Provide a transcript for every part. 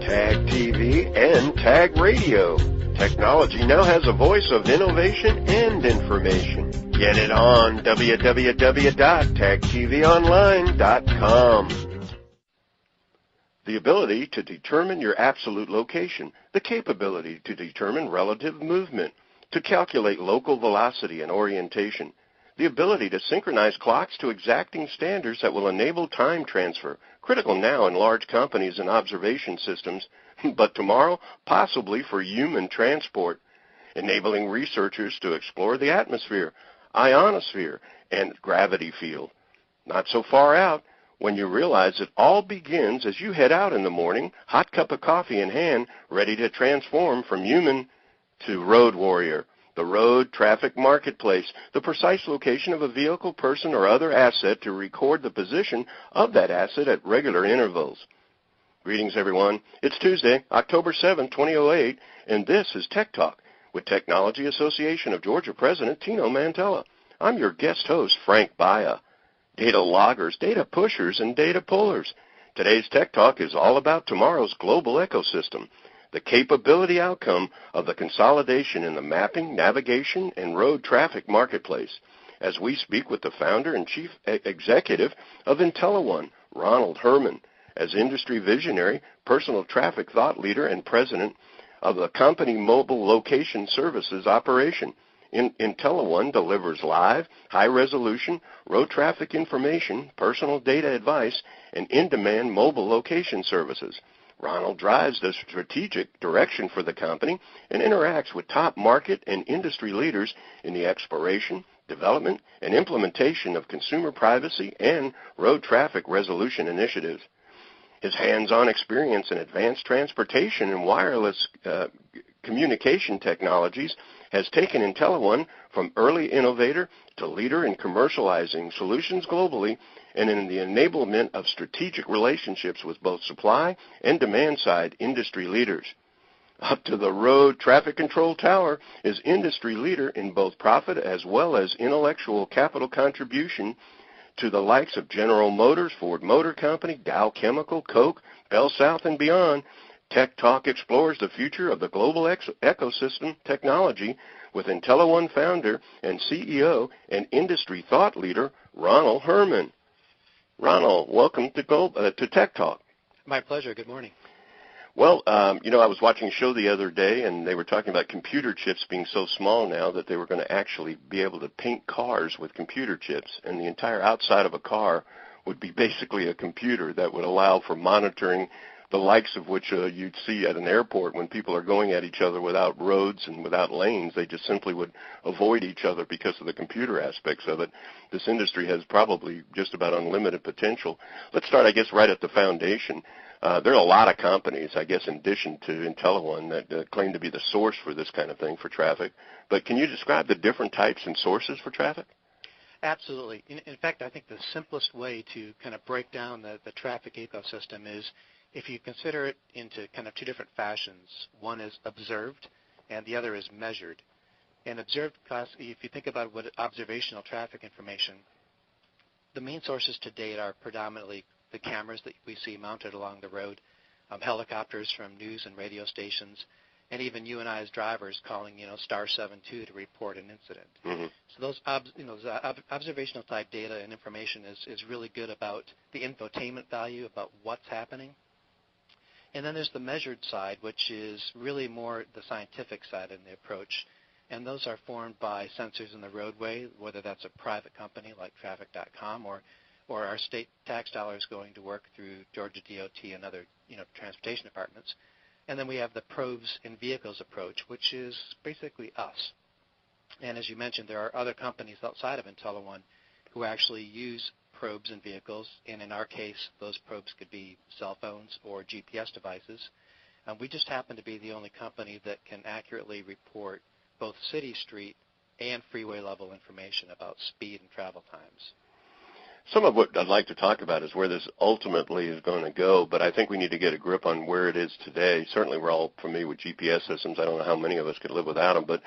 Tag TV, and Tag Radio. Technology now has a voice of innovation and information. Get it on www.tagtvonline.com. The ability to determine your absolute location, the capability to determine relative movement, to calculate local velocity and orientation, the ability to synchronize clocks to exacting standards that will enable time transfer, critical now in large companies and observation systems, but tomorrow possibly for human transport, enabling researchers to explore the atmosphere, ionosphere, and gravity field. Not so far out when you realize it all begins as you head out in the morning, hot cup of coffee in hand, ready to transform from human to road warrior. The road traffic marketplace, the precise location of a vehicle, person, or other asset to record the position of that asset at regular intervals. Greetings, everyone. It's Tuesday, October 7, 2008, and this is Tech Talk with Technology Association of Georgia President Tino Mantella. I'm your guest host, Frank Baia. Data loggers, data pushers, and data pullers. Today's Tech Talk is all about tomorrow's global ecosystem, the capability outcome of the consolidation in the mapping, navigation, and road traffic marketplace, as we speak with the founder and chief executive of IntelliOne, Ronald Herman, as industry visionary, personal traffic thought leader, and president of the company mobile location services operation. IntelliOne delivers live, high-resolution, road traffic information, personal data advice, and in-demand mobile location services. Ronald drives the strategic direction for the company and interacts with top market and industry leaders in the exploration, development, and implementation of consumer privacy and road traffic resolution initiatives. His hands-on experience in advanced transportation and wireless communication technologies has taken IntelliOne from early innovator to leader in commercializing solutions globally and in the enablement of strategic relationships with both supply and demand-side industry leaders. Up to the road traffic control tower is industry leader in both profit as well as intellectual capital contribution to the likes of General Motors, Ford Motor Company, Dow Chemical, Coke, Bell South, and beyond. Tech Talk explores the future of the global ecosystem technology with IntelliOne founder and CEO and industry thought leader, Ronald Herman. Ronald, welcome to Tech Talk. My pleasure. Good morning. Well, I was watching a show the other day, and they were talking about computer chips being so small now that they were going to actually be able to paint cars with computer chips, and the entire outside of a car would be basically a computer that would allow for monitoring the likes of which you'd see at an airport when people are going at each other without roads and without lanes. They just simply would avoid each other because of the computer aspects of it. This industry has probably just about unlimited potential. Let's start, I guess, right at the foundation. There are a lot of companies, I guess, in addition to IntelliOne, that claim to be the source for this kind of thing for traffic. But can you describe the different types and sources for traffic? Absolutely. In fact, I think the simplest way to kind of break down the traffic ecosystem is if you consider it into kind of two different fashions. One is observed, and the other is measured. And observed, if you think about what observational traffic information, the main sources to date are predominantly the cameras that we see mounted along the road, helicopters from news and radio stations, and even you and I as drivers calling, star 72 to report an incident. Mm-hmm. So those observational type data and information is really good about the infotainment value, about what's happening. And then there's the measured side, which is really more the scientific side in the approach. And those are formed by sensors in the roadway, whether that's a private company like traffic.com or our state tax dollars going to work through Georgia DOT and other transportation departments. And then we have the probes in vehicles approach, which is basically us. And as you mentioned, there are other companies outside of IntelliOne who actually use probes in vehicles, and in our case, those probes could be cell phones or GPS devices. We just happen to be the only company that can accurately report both city, street, and freeway level information about speed and travel times. Some of what I'd like to talk about is where this ultimately is going to go, but I think we need to get a grip on where it is today. Certainly we're all familiar with GPS systems. I don't know how many of us could live without them, but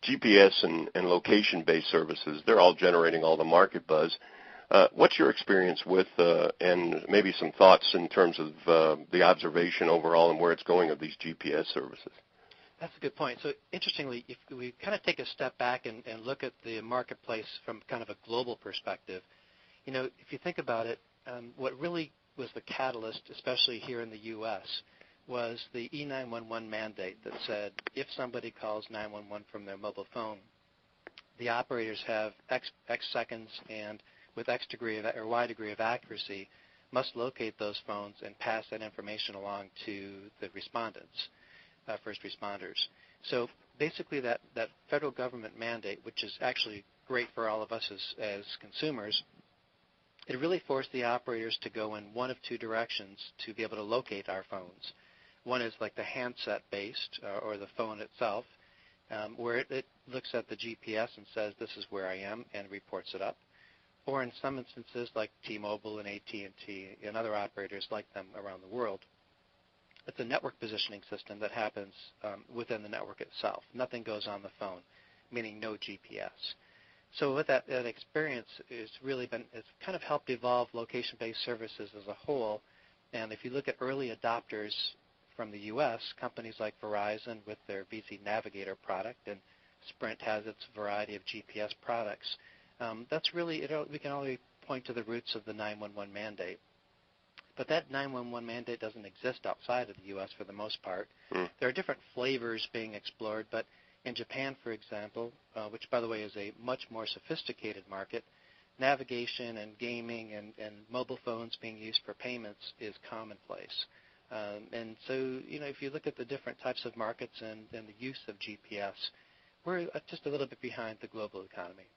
GPS and location-based services, they're all generating all the market buzz. What's your experience with, and maybe some thoughts in terms of the observation overall and where it's going of these GPS services? That's a good point. So interestingly, if we kind of take a step back and look at the marketplace from kind of a global perspective, if you think about it, what really was the catalyst, especially here in the U.S., was the E911 mandate that said if somebody calls 911 from their mobile phone, the operators have X seconds and with X degree of, or Y degree of accuracy must locate those phones and pass that information along to the respondents, first responders. So basically that federal government mandate, which is actually great for all of us as consumers, it really forced the operators to go in one of two directions to be able to locate our phones. One is like the handset-based, or the phone itself, where it looks at the GPS and says, this is where I am, and reports it up. Or in some instances, like T-Mobile and AT&T and other operators like them around the world, it's a network positioning system that happens within the network itself. Nothing goes on the phone, meaning no GPS. So with that experience, it's kind of helped evolve location-based services as a whole. And if you look at early adopters from the U.S., companies like Verizon with their VZ Navigator product, and Sprint has its variety of GPS products, that's really, we can only point to the roots of the 911 mandate. But that 911 mandate doesn't exist outside of the U.S. for the most part. There are different flavors being explored, but in Japan, for example, which, by the way, is a much more sophisticated market, navigation and gaming and mobile phones being used for payments is commonplace. And so, if you look at the different types of markets and the use of GPS, we're just a little bit behind the global economy.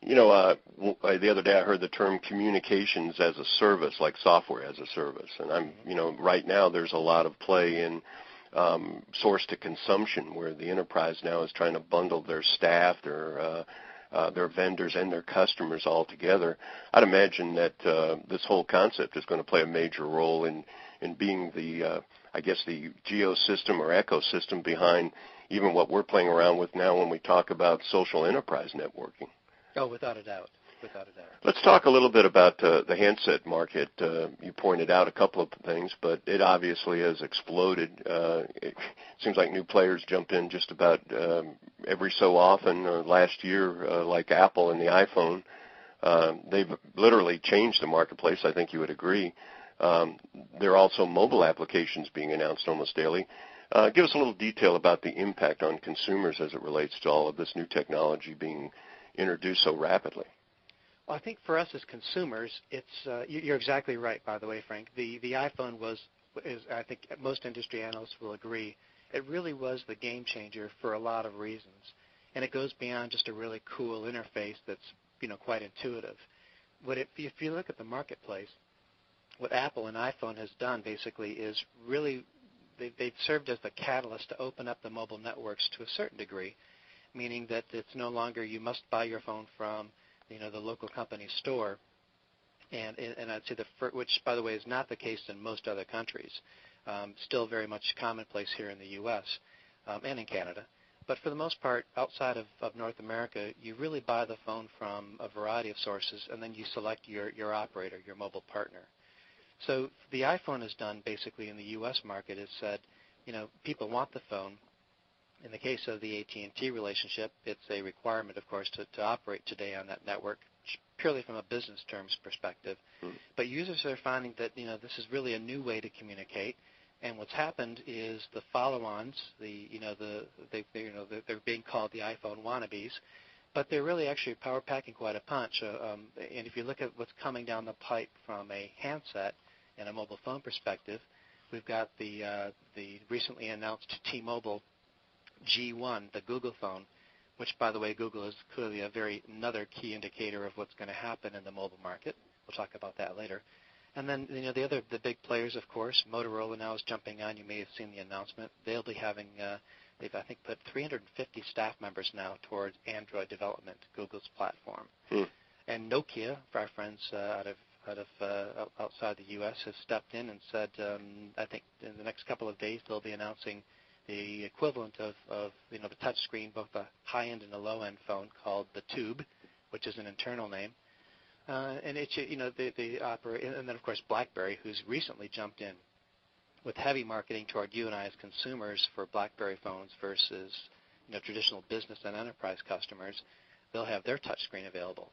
The other day I heard the term communications as a service, like software as a service. And right now there's a lot of play in source to consumption, where the enterprise now is trying to bundle their staff, their vendors, and their customers all together. I'd imagine that this whole concept is going to play a major role in being the geosystem or ecosystem behind even what we're playing around with now when we talk about social enterprise networking. Oh, without a doubt. Without a doubt. Let's talk a little bit about the handset market. You pointed out a couple of things, but it obviously has exploded. It seems like new players jump in just about every so often. Last year, like Apple and the iPhone, they've literally changed the marketplace. I think you would agree. There are also mobile applications being announced almost daily. Give us a little detail about the impact on consumers as it relates to all of this new technology being introduced so rapidly. Well, I think for us as consumers, you're exactly right, by the way, Frank. The iPhone is, I think most industry analysts will agree, it really was the game changer for a lot of reasons. And it goes beyond just a really cool interface that's, quite intuitive. If you look at the marketplace, what Apple and iPhone has done basically is really, they've served as the catalyst to open up the mobile networks to a certain degree, meaning that it's no longer you must buy your phone from the local company store, and I'd say which, by the way, is not the case in most other countries. Still very much commonplace here in the U.S. And in Canada. But for the most part, outside of North America, you really buy the phone from a variety of sources, and then you select your operator, your mobile partner. So the iPhone has done basically in the U.S. market is said, people want the phone. In the case of the AT&T relationship, it's a requirement, of course, to operate today on that network, purely from a business terms perspective. But users are finding that this is really a new way to communicate. And what's happened is the follow-ons, they're being called the iPhone wannabes, but they're really actually power-packing quite a punch. And if you look at what's coming down the pipe from a handset and a mobile phone perspective, we've got the recently announced T-Mobile G1, the Google phone, which, by the way, Google is clearly another key indicator of what's going to happen in the mobile market. We'll talk about that later. And then, the big players, of course, Motorola now is jumping on. You may have seen the announcement. They'll be having, they've, I think, put 350 staff members now towards Android development, Google's platform. And Nokia, for our friends outside the U.S., has stepped in and said, I think in the next couple of days they'll be announcing the equivalent of the touch screen, both a high-end and a low-end phone called the Tube, which is an internal name. And it's, the and then of course BlackBerry, who's recently jumped in with heavy marketing toward you and I as consumers for BlackBerry phones versus traditional business and enterprise customers. They'll have their touchscreen available.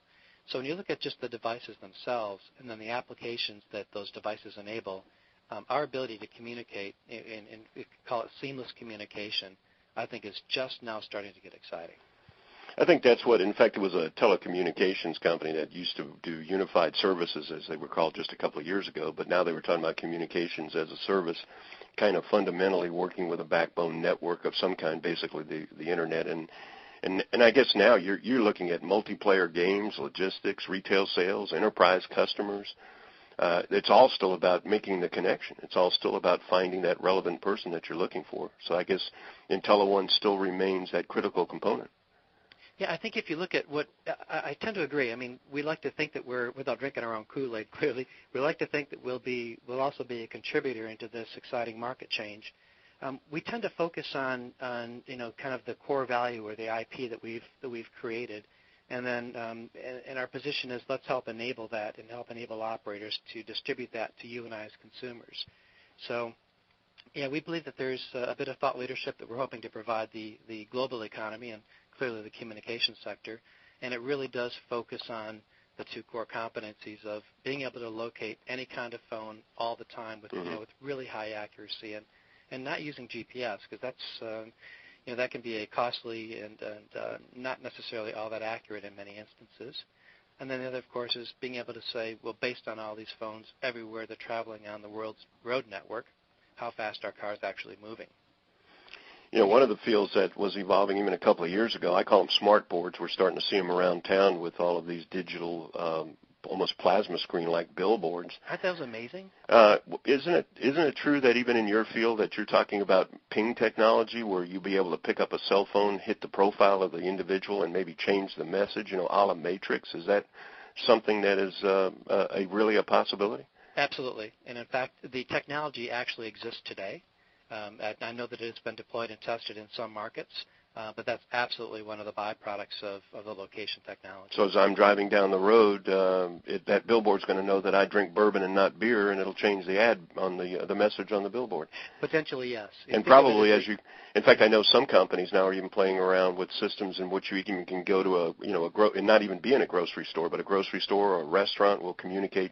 So when you look at just the devices themselves and then the applications that those devices enable, our ability to communicate, and we call it seamless communication, I think is just now starting to get exciting. I think that's what, in fact, it was a telecommunications company that used to do unified services, as they were called just a couple of years ago, but now they were talking about communications as a service, kind of fundamentally working with a backbone network of some kind, basically the Internet. And I guess now you're looking at multiplayer games, logistics, retail sales, enterprise customers. It's all still about making the connection. It's all still about finding that relevant person that you're looking for. So I guess IntelliOne still remains that critical component. Yeah, I think if you look at what I tend to agree. I mean, we like to think that we're, without drinking our own Kool-Aid, clearly, we like to think that we'll also be a contributor into this exciting market change. We tend to focus on kind of the core value or the IP that we've created, and then and our position is let's help enable that and help enable operators to distribute that to you and I as consumers. So, yeah, we believe that there's a bit of thought leadership that we're hoping to provide the global economy and clearly the communications sector, and it really does focus on the two core competencies of being able to locate any kind of phone all the time with with really high accuracy and not using GPS, because that's that can be a costly and not necessarily all that accurate in many instances. And then the other, of course, is being able to say, well, based on all these phones everywhere they're traveling on the world's road network, how fast are cars actually moving? One of the fields that was evolving even a couple of years ago, I call them smart boards. We're starting to see them around town with all of these digital, almost plasma screen-like billboards. Aren't those amazing? Isn't it true that even in your field that you're talking about ping technology, where you'll be able to pick up a cell phone, hit the profile of the individual, and maybe change the message, a la Matrix? Is that something that is really a possibility? Absolutely. And in fact, the technology actually exists today. I know that it's been deployed and tested in some markets, but that's absolutely one of the byproducts of the location technology. So as I'm driving down the road, that billboard's going to know that I drink bourbon and not beer, and it'll change the ad on the message on the billboard. Potentially, yes. And probably in fact, I know some companies now are even playing around with systems in which you even can go to and not even be in a grocery store, but a grocery store or a restaurant will communicate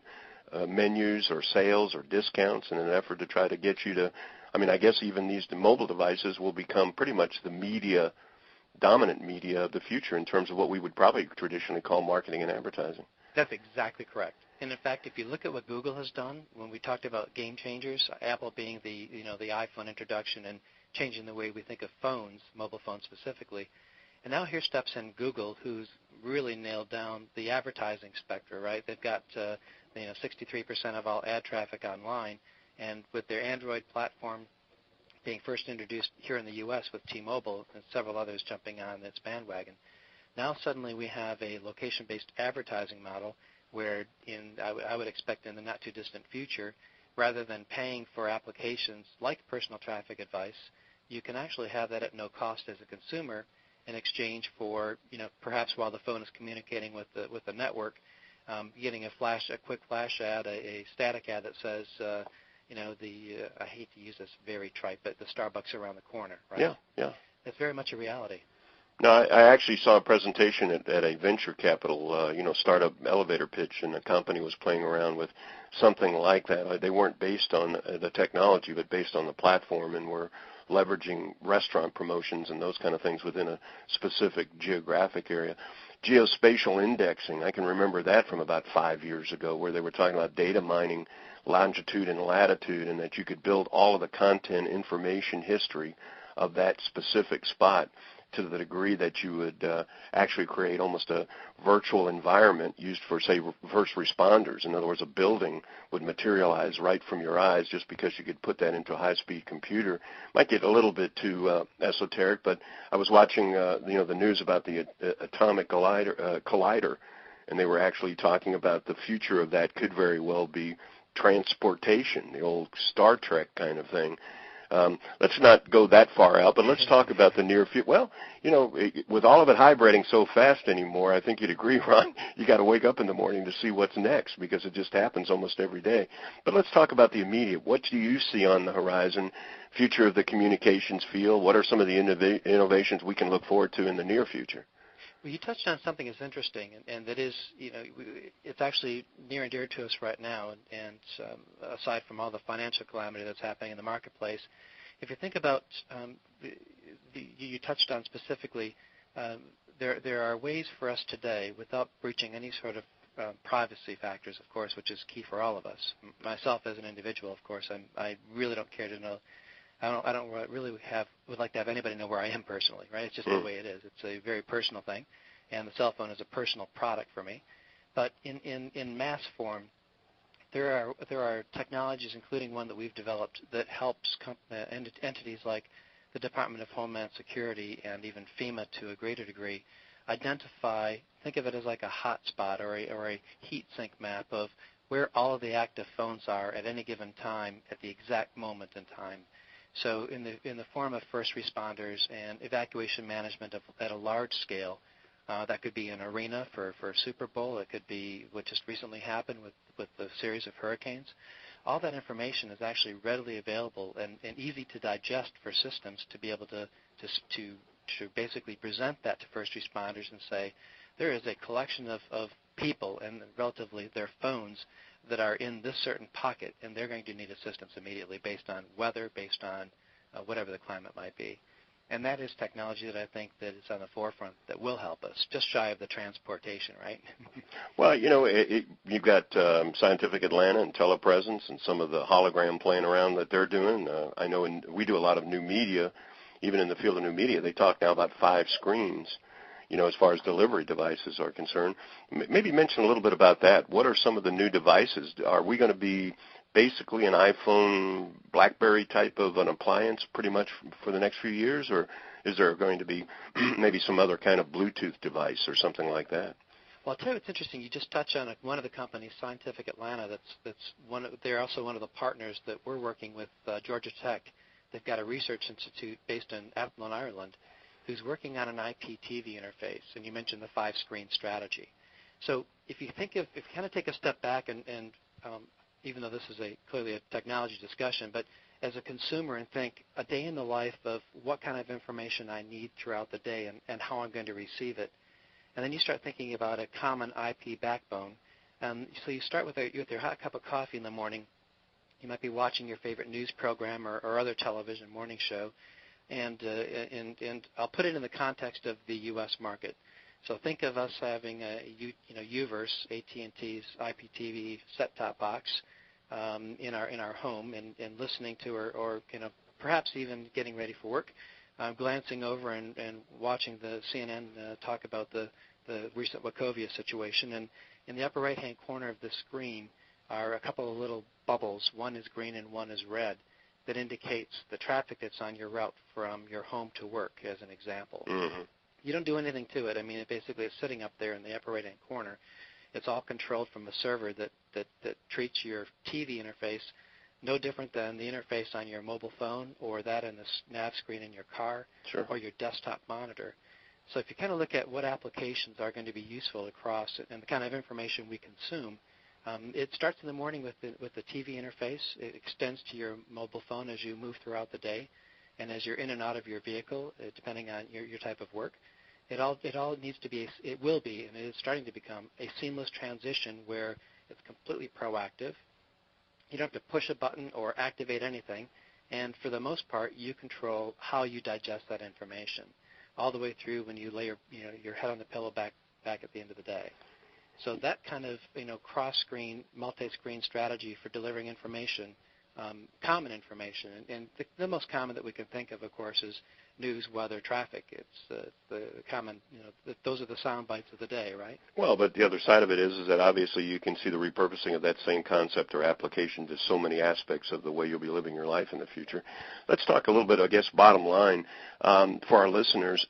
menus or sales or discounts in an effort to try to get you to. I guess even these mobile devices will become pretty much the dominant media of the future in terms of what we would probably traditionally call marketing and advertising. That's exactly correct. And in fact, if you look at what Google has done, when we talked about game changers, Apple being the iPhone introduction and changing the way we think of phones, mobile phones specifically, and now here steps in Google, who's really nailed down the advertising spectrum, right? They've got 63% of all ad traffic online. And with their Android platform being first introduced here in the U.S. with T-Mobile and several others jumping on its bandwagon, now suddenly we have a location-based advertising model where I would expect in the not-too-distant future, rather than paying for applications like personal traffic advice, you can actually have that at no cost as a consumer in exchange for, perhaps while the phone is communicating with the network, getting a quick flash ad, a static ad that says, I hate to use this very trite, but the Starbucks around the corner, right? Yeah. It's very much a reality. No, I actually saw a presentation at a venture capital, startup elevator pitch, and the company was playing around with something like that. They weren't based on the technology, but based on the platform, and were leveraging restaurant promotions and those kind of things within a specific geographic area. Geospatial indexing, I can remember that from about 5 years ago, where they were talking about data mining longitude and latitude, and that you could build all of the content information history of that specific spot to the degree that you would actually create almost a virtual environment used for, say, first responders. In other words, a building would materialize right from your eyes just because you could put that into a high-speed computer. Might get a little bit too esoteric, but I was watching the news about the atomic collider, and they were actually talking about the future of that could very well be transportation, the old Star Trek kind of thing. Let's not go that far out, but let's talk about the near future. Well, with all of it hybridating so fast anymore, I think you'd agree, Ron, you got to wake up in the morning to see what's next because it just happens almost every day. But let's talk about the immediate. What do you see on the horizon, future of the communications field? What are some of the innovations we can look forward to in the near future? Well, you touched on something that's interesting, and that is, it's actually near and dear to us right now. And aside from all the financial calamity that's happening in the marketplace, if you think about, you touched on specifically, there are ways for us today, without breaching any sort of privacy factors, of course, which is key for all of us. Myself as an individual, of course, I really don't care to know. I don't really would like to have anybody know where I am personally, right? It's just the way it is. It's a very personal thing, and the cell phone is a personal product for me. But in mass form, there are technologies, including one that we've developed, that helps entities like the Department of Homeland Security and even FEMA to a greater degree identify, think of it as like a hotspot or a heat sink map of where all of the active phones are at any given time at the exact moment in time. So in the form of first responders and evacuation management at a large scale, that could be an arena for Super Bowl. It could be what just recently happened with the series of hurricanes. All that information is actually readily available and easy to digest for systems to be able to basically present that to first responders and say, there is a collection of people and relatively their phones that are in this certain pocket, and they're going to need assistance immediately based on weather, based on whatever the climate might be. And that is technology that I think that is on the forefront that will help us, just shy of the transportation, right? Well, you've got Scientific Atlanta and Telepresence and some of the hologram playing around that they're doing. I know we do a lot of new media. Even in the field of new media, they talk now about 5 screens, as far as delivery devices are concerned. Maybe mention a little bit about that. What are some of the new devices? Are we going to be basically an iPhone, BlackBerry type of an appliance pretty much for the next few years, or is there going to be maybe some other kind of Bluetooth device or something like that? Well, I'll tell you what's interesting. You just touched on one of the companies, Scientific Atlanta. They're also one of the partners that we're working with, Georgia Tech. They've got a research institute based in Athlone, Ireland, who's working on an IPTV interface, and you mentioned the 5-screen strategy. So if you kind of take a step back, and even though this is clearly a technology discussion, but as a consumer and think a day in the life of what kind of information I need throughout the day and how I'm going to receive it, and then you start thinking about a common IP backbone. So you start with your hot cup of coffee in the morning. You might be watching your favorite news program or other television morning show, and I'll put it in the context of the U.S. market. So think of us having UVerse, AT&T's IPTV set-top box in our home and listening to or perhaps even getting ready for work, glancing over and watching the CNN talk about the recent Wachovia situation. And in the upper right-hand corner of the screen are a couple of little bubbles. One is green and one is red. That indicates the traffic that's on your route from your home to work, as an example. Mm-hmm. You don't do anything to it. I mean, basically it's sitting up there in the upper right-hand corner. It's all controlled from a server that treats your TV interface no different than the interface on your mobile phone or that in the nav screen in your car Sure. or your desktop monitor. So if you kind of look at what applications are going to be useful across and the kind of information we consume, it starts in the morning with the TV interface. It extends to your mobile phone as you move throughout the day, and as you're in and out of your vehicle, depending on your type of work. It all needs to be. It will be, and it is starting to become a seamless transition where it's completely proactive. You don't have to push a button or activate anything, and for the most part, you control how you digest that information, all the way through when you lay your head on the pillow back at the end of the day. So that kind of cross-screen, multi-screen strategy for delivering information, common information, and the most common that we can think of course, is news, weather, traffic. It's the common, those are the sound bites of the day, right? Well, but the other side of it is that obviously you can see the repurposing of that same concept or application to so many aspects of the way you'll be living your life in the future. Let's talk a little bit, I guess, bottom line for our listeners.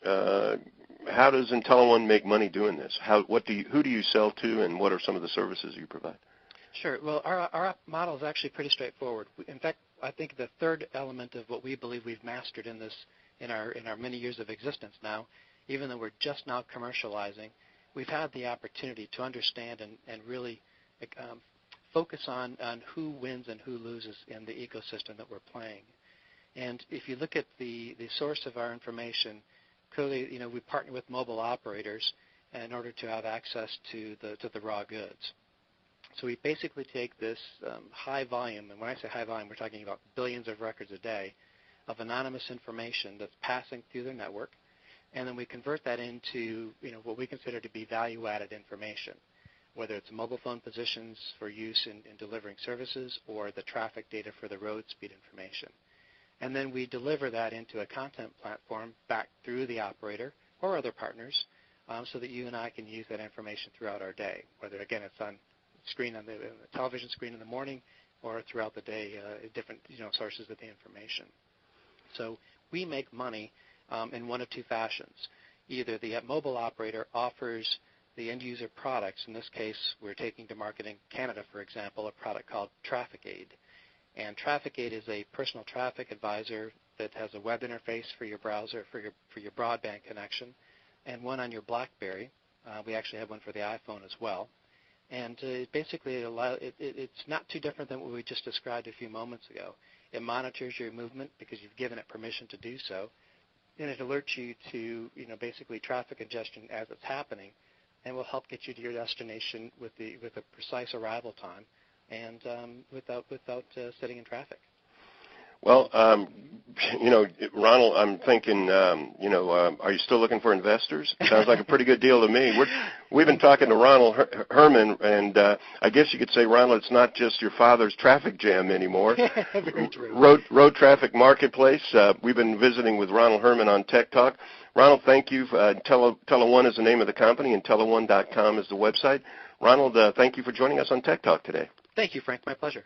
How does IntelliOne make money doing this? Who do you sell to, and what are some of the services you provide? Sure. Well, our model is actually pretty straightforward. In fact, I think the third element of what we believe we've mastered in this, in our many years of existence now, even though we're just now commercializing, we've had the opportunity to understand and really focus on who wins and who loses in the ecosystem that we're playing. And if you look at the source of our information, clearly, we partner with mobile operators in order to have access to the raw goods. So we basically take this high volume, and when I say high volume, we're talking about billions of records a day of anonymous information that's passing through their network, and then we convert that into what we consider to be value-added information, whether it's mobile phone positions for use in delivering services or the traffic data for the road speed information. And then we deliver that into a content platform back through the operator or other partners so that you and I can use that information throughout our day, whether, again, it's on screen on the television screen in the morning or throughout the day, different sources of the information. So we make money in one of two fashions. Either the mobile operator offers the end user products. In this case, we're taking to market in Canada, for example, a product called Traffic Aid. And Traffic Aid is a personal traffic advisor that has a web interface for your browser, for your broadband connection, and one on your BlackBerry. We actually have one for the iPhone as well. And basically, it's not too different than what we just described a few moments ago. It monitors your movement because you've given it permission to do so, and it alerts you to basically traffic congestion as it's happening, and will help get you to your destination with a precise arrival time and without sitting in traffic. Well, Ronald, I'm thinking, are you still looking for investors? Sounds like a pretty good deal to me. We've been talking to Ronald Herman, and I guess you could say, Ronald, it's not just your father's traffic jam anymore. Very true. Road Traffic Marketplace. We've been visiting with Ronald Herman on Tech Talk. Ronald, thank you. IntelliOne is the name of the company. IntelliOne.com is the website. Ronald, thank you for joining us on Tech Talk today. Thank you, Frank. My pleasure.